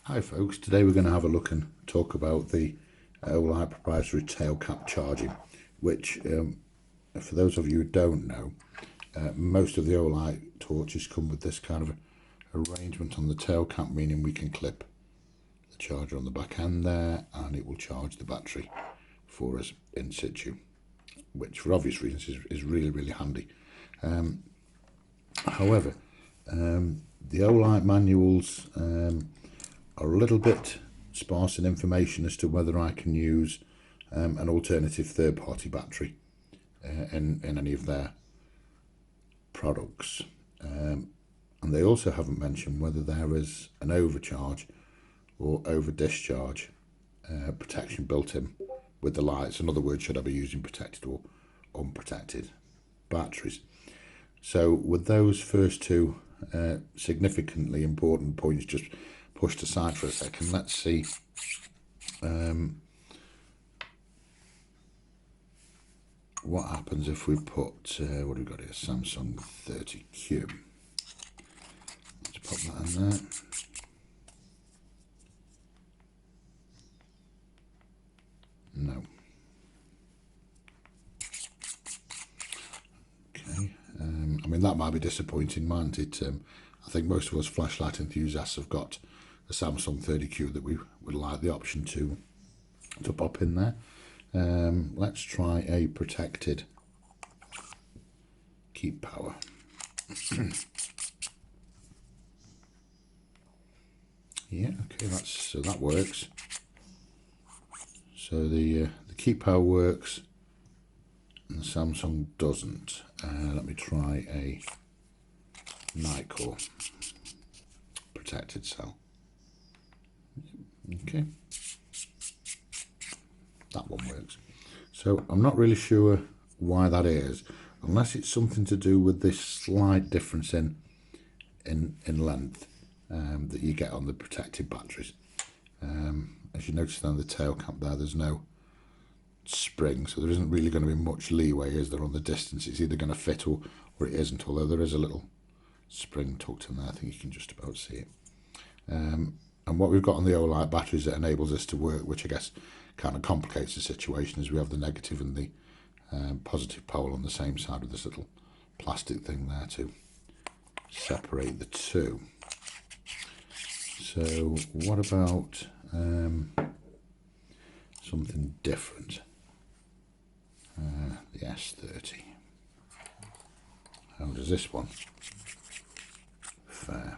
Hi folks, today we're going to have a look and talk about the Olight proprietary tail cap charging, which for those of you who don't know, most of the Olight torches come with this kind of arrangement on the tail cap, meaning we can clip the charger on the back end there and it will charge the battery for us in situ, which for obvious reasons is really handy. However, the Olight manuals are a little bit sparse in information as to whether I can use an alternative third-party battery in any of their products, and they also haven't mentioned whether there is an overcharge or over discharge protection built in with the lights. In other words, should I be using protected or unprotected batteries? So with those first two significantly important points just pushed aside for a second, let's see what happens if we put what have we got here, Samsung 30Q. Let's pop that in there. No. Okay. I mean, that might be disappointing, mightn't it? I think most of us flashlight enthusiasts have got a Samsung 30Q that we would like the option to pop in there. Let's try a protected keep power. Yeah, okay, so that works. So the keep power works and the Samsung doesn't. Let me try a night core protected cell. Okay, that one works. So I'm not really sure why that is, unless it's something to do with this slight difference in length that you get on the protected batteries. As you notice on the tail cap there's no spring, so there isn't really going to be much leeway, is there, on the distance? It's either going to fit or it isn't, although there is a little spring tucked in there. I think you can just about see it. And what we've got on the Olight batteries that enables this to work, which I guess kind of complicates the situation, is we have the negative and the positive pole on the same side with this little plastic thing there to separate the two. So what about something different? The S30. How does this one fare?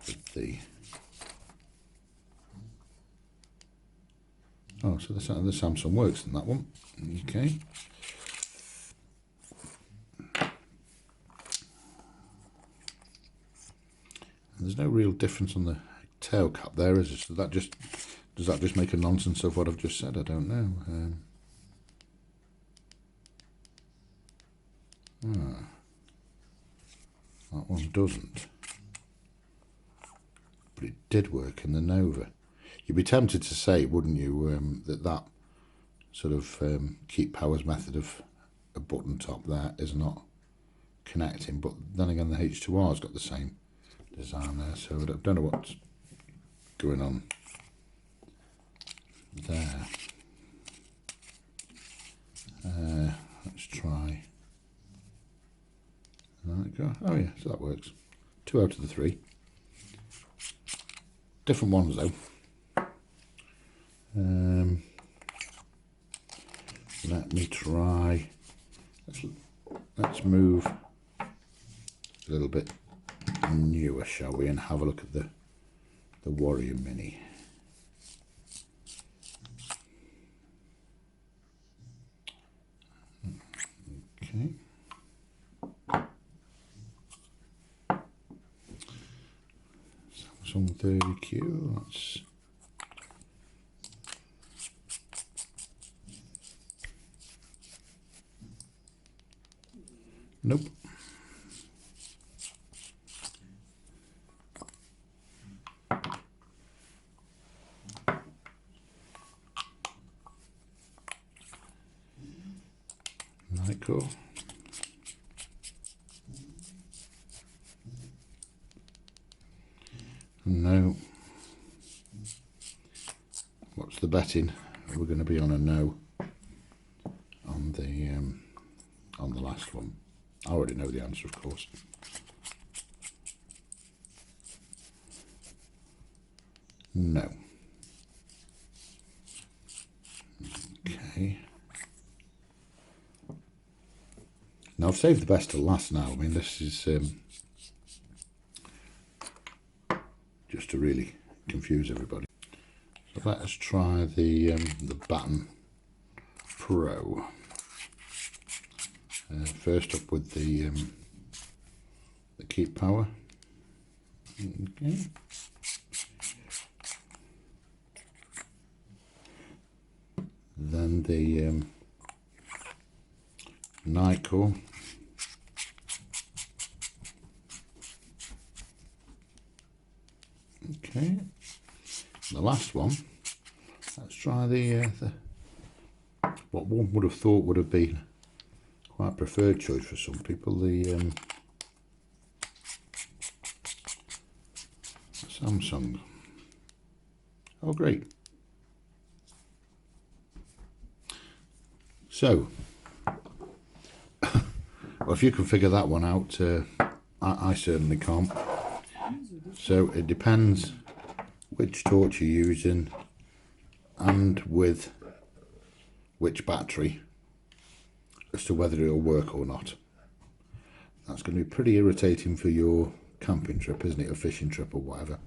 With the so the Samsung works in that one. Okay. There's no real difference on the tail cap there, is it? So that just does that just make a nonsense of what I've just said? I don't know. That one doesn't, but it did work in the Nova. You'd be tempted to say, wouldn't you, that sort of keep powers method of a button top there is not connecting, but then again the H2R's got the same design there, so I don't know what's going on there. Let's try. There we go. Oh yeah, so that works. 2 out of the 3. Different ones though. Let me try. Let's move a little bit newer, shall we, and have a look at the Warrior Mini. Okay. Samsung 30Q. That's nope. Night core. No. What's the betting? We're going to be on a no on the last one. I already know the answer, of course. No. Okay. Now I've saved the best to last now. I mean, this is just to really confuse everybody. So let us try the Batten Pro. First up with the keep power. Okay. Then the night core. Okay. The last one. Let's try the what one would have thought would have been quite a preferred choice for some people, the Samsung. Oh, great. So, well, if you can figure that one out, I certainly can't. So it depends which torch you're using and with which battery as to whether it'll work or not. That's going to be pretty irritating for your camping trip, isn't it, or fishing trip or whatever.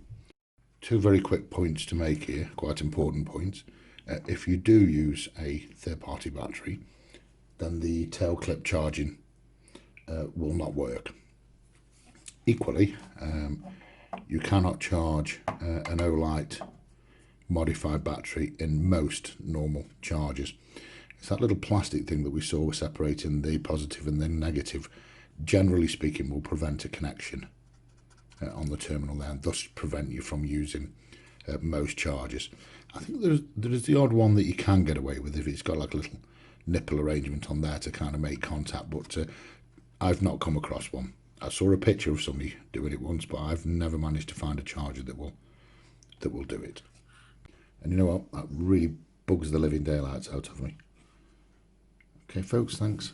Two very quick points to make here, quite important points. If you do use a third-party battery, then the tail clip charging will not work. Equally, you cannot charge an Olight modified battery in most normal chargers. It's that little plastic thing that we saw separating the positive and the negative, generally speaking, will prevent a connection on the terminal there, and thus prevent you from using most chargers. I think there's the odd one that you can get away with if it's got like a little nipple arrangement on there to kind of make contact, but I've not come across one. I saw a picture of somebody doing it once, but I've never managed to find a charger that will do it. And you know what? That really bugs the living daylights out of me. Okay, folks, thanks.